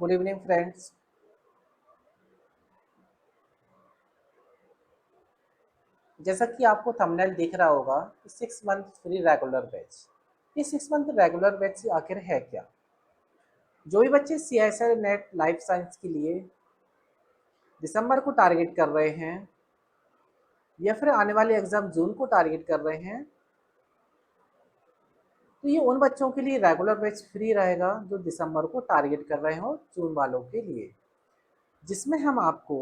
Good evening friends. जैसा कि आपको थंबनेल दिख रहा होगा, 6 मंथ फ्री रेगुलर बैच। ये 6 मंथ रेगुलर बैच आखिर है क्या? जो भी बच्चे CSIR नेट लाइफ साइंस के लिए दिसंबर को टारगेट कर रहे हैं या फिर आने वाले एग्जाम जून को टारगेट कर रहे हैं, तो ये उन बच्चों के लिए रेगुलर बैच फ्री रहेगा जो दिसंबर को टारगेट कर रहे हो जून वालों के लिए, जिसमें हम आपको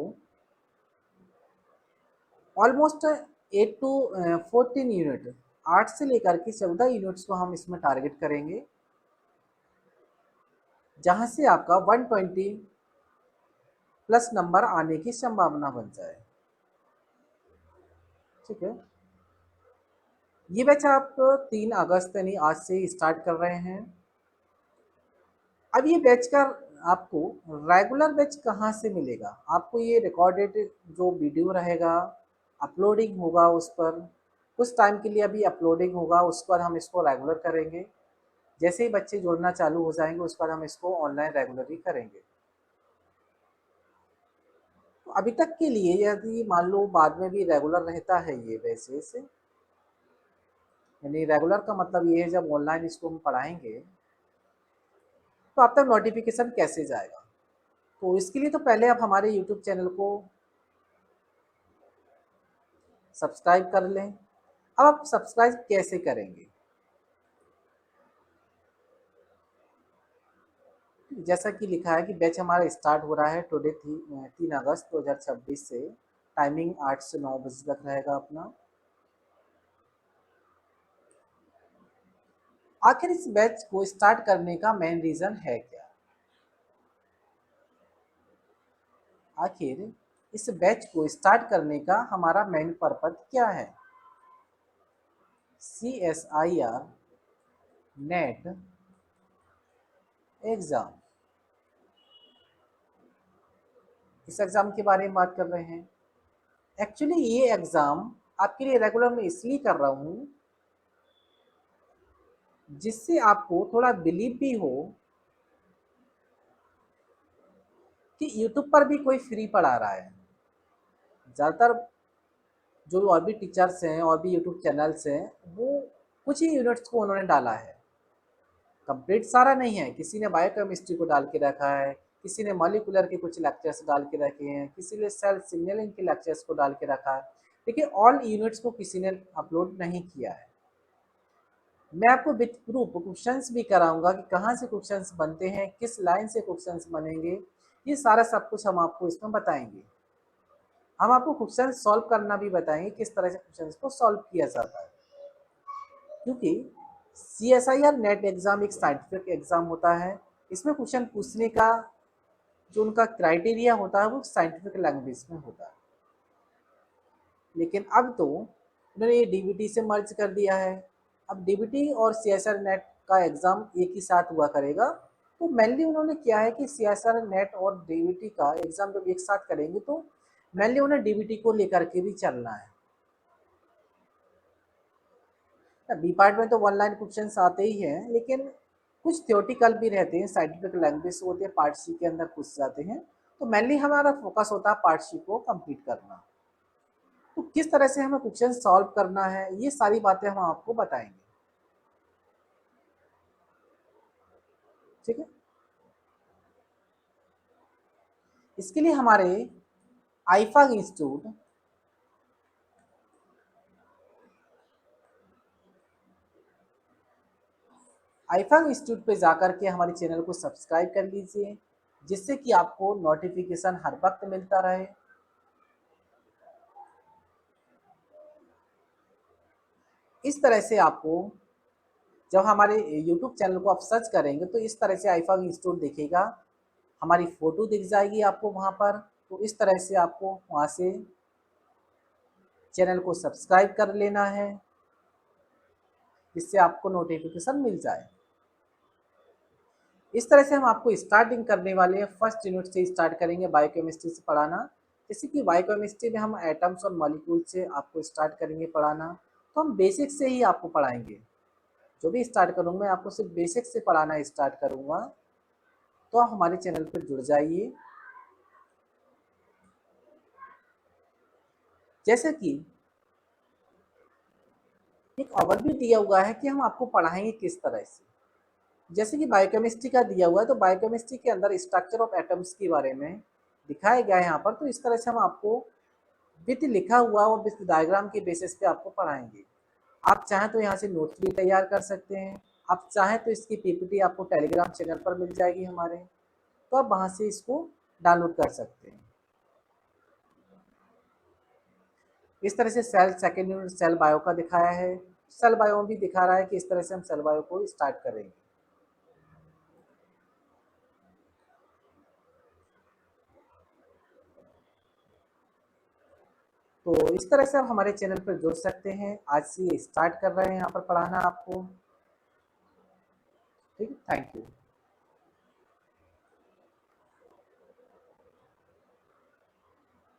ऑलमोस्ट 8 to 14 यूनिट, 8 से लेकर के 14 यूनिट्स को हम इसमें टारगेट करेंगे, जहां से आपका 120 प्लस नंबर आने की संभावना बन जाए। ठीक है, ये बैच आप 3 अगस्त यानी आज से स्टार्ट कर रहे हैं। अब ये बैच का आपको रेगुलर बैच कहाँ से मिलेगा? आपको ये रिकॉर्डेड जो वीडियो रहेगा, अपलोडिंग होगा, उस पर कुछ टाइम के लिए अभी अपलोडिंग होगा, उस पर हम इसको रेगुलर करेंगे। जैसे ही बच्चे जुड़ना चालू हो जाएंगे उस पर हम इसको ऑनलाइन रेगुलर ही करेंगे। तो अभी तक के लिए यदि मान लो बाद में भी रेगुलर रहता है ये बेसिस, यानी रेगुलर का मतलब ये है जब ऑनलाइन इसको हम पढ़ाएंगे तो आप तक नोटिफिकेशन कैसे जाएगा? तो इसके लिए तो पहले आप हमारे यूट्यूब चैनल को सब्सक्राइब कर लें। अब आप सब्सक्राइब कैसे करेंगे? जैसा कि लिखा है कि बैच हमारा स्टार्ट हो रहा है टुडे 3 अगस्त 2026 से। टाइमिंग 8 से 9 बजे तक रहेगा अपना। आखिर इस बैच को स्टार्ट करने का मेन रीजन है क्या? आखिर इस बैच को स्टार्ट करने का हमारा मेन पर्पज क्या है? CSIR नेट एग्जाम, इस एग्जाम के बारे में बात कर रहे हैं। एक्चुअली ये एग्जाम आपके लिए रेगुलर में इसलिए कर रहा हूँ जिससे आपको थोड़ा बिलीव भी हो कि यूट्यूब पर भी कोई फ्री पढ़ा रहा है। ज़्यादातर जो और भी टीचर्स हैं और भी यूट्यूब चैनल्स हैं, वो कुछ ही यूनिट्स को उन्होंने डाला है, कंप्लीट सारा नहीं है। किसी ने बायोकेमिस्ट्री को डाल के रखा है, किसी ने मॉलिकुलर के कुछ लेक्चर्स डाल के रखे हैं, किसी ने सेल सिग्नलिंग के लेक्चर्स को डाल के रखा है, लेकिन ऑल यूनिट्स को किसी ने अपलोड नहीं किया है। मैं आपको विथ प्रूफ क्वेश्चंस भी कराऊंगा कि कहाँ से क्वेश्चंस बनते हैं, किस लाइन से क्वेश्चंस बनेंगे, ये सारा सब कुछ हम आपको इसमें बताएंगे। हम आपको क्वेश्चन सॉल्व करना भी बताएंगे, किस तरह से क्वेश्चन को सॉल्व किया जाता है। क्योंकि CSIR नेट एग्जाम एक साइंटिफिक एग्जाम होता है। इसमें क्वेश्चन पूछने का जो उनका क्राइटेरिया होता है वो साइंटिफिक लैंग्वेज में होता है, लेकिन अब तो उन्होंने ये DBT से मर्ज कर दिया है। अब DBT और CSIR नेट का एग्जाम एक ही साथ हुआ करेगा। तो मेनली उन्होंने किया है कि CSIR नेट और DBT का एग्जाम जब एक साथ करेंगे तो मेनली उन्हें DBT को लेकर के भी चलना है। बी पार्ट में तो ऑनलाइन क्वेश्चन आते ही हैं, लेकिन कुछ थ्योरेटिकल भी रहते हैं, साइंटिफिक लैंग्वेज होते हैं, पार्ट सी के अंदर पूछ जाते हैं। तो मेनली हमारा फोकस होता है पार्ट सी को कंप्लीट करना। तो किस तरह से हमें क्वेश्चन सॉल्व करना है, ये सारी बातें हम आपको बताएंगे। ठीक है, इसके लिए हमारे आईफाग इंस्टीट्यूट आईफाग इंस्टीट्यूट पे जाकर के हमारे चैनल को सब्सक्राइब कर लीजिए, जिससे कि आपको नोटिफिकेशन हर वक्त मिलता रहे। इस तरह से आपको जब हमारे यूट्यूब चैनल को आप सर्च करेंगे तो इस तरह से आईफाग इंस्टीट्यूट दिखेगा, हमारी फ़ोटो दिख जाएगी आपको वहाँ पर। तो इस तरह से आपको वहाँ से चैनल को सब्सक्राइब कर लेना है, जिससे आपको नोटिफिकेशन मिल जाए। इस तरह से हम आपको स्टार्टिंग करने वाले हैं, फर्स्ट यूनिट से स्टार्ट करेंगे बायोकेमिस्ट्री से पढ़ाना। जैसे कि बायोकेमिस्ट्री में हम एटम्स और मॉलिक्यूल से आपको स्टार्ट करेंगे पढ़ाना। तो हम बेसिक से ही आपको पढ़ाएंगे। जो भी स्टार्ट करूँगा मैं आपको सिर्फ बेसिक से पढ़ाना स्टार्ट करूँगा। तो आप हमारे चैनल पर जुड़ जाइए। जैसे कि एक ओवरव्यू दिया हुआ है कि हम आपको पढ़ाएंगे किस तरह से। जैसे कि बायोकेमिस्ट्री का दिया हुआ है, तो बायोकेमिस्ट्री के अंदर स्ट्रक्चर ऑफ एटम्स के बारे में दिखाया गया है यहाँ पर। तो इस तरह से हम आपको विथ लिखा हुआ और विथ डायग्राम के बेसिस पे आपको पढ़ाएंगे। आप चाहें तो यहाँ से नोट्स भी तैयार कर सकते हैं। आप चाहें तो इसकी पीपीटी आपको टेलीग्राम चैनल पर मिल जाएगी हमारे, तो आप वहाँ से इसको डाउनलोड कर सकते हैं। इस तरह से cell second unit cell bio का दिखाया है। सेल बायो भी दिखा रहा है कि इस तरह से हम सेल बायो को स्टार्ट करेंगे। तो इस तरह से आप हमारे चैनल पर जुड़ सकते हैं। आज से ये स्टार्ट कर रहे हैं यहाँ पर पढ़ाना आपको। ठीक है, थैंक यू।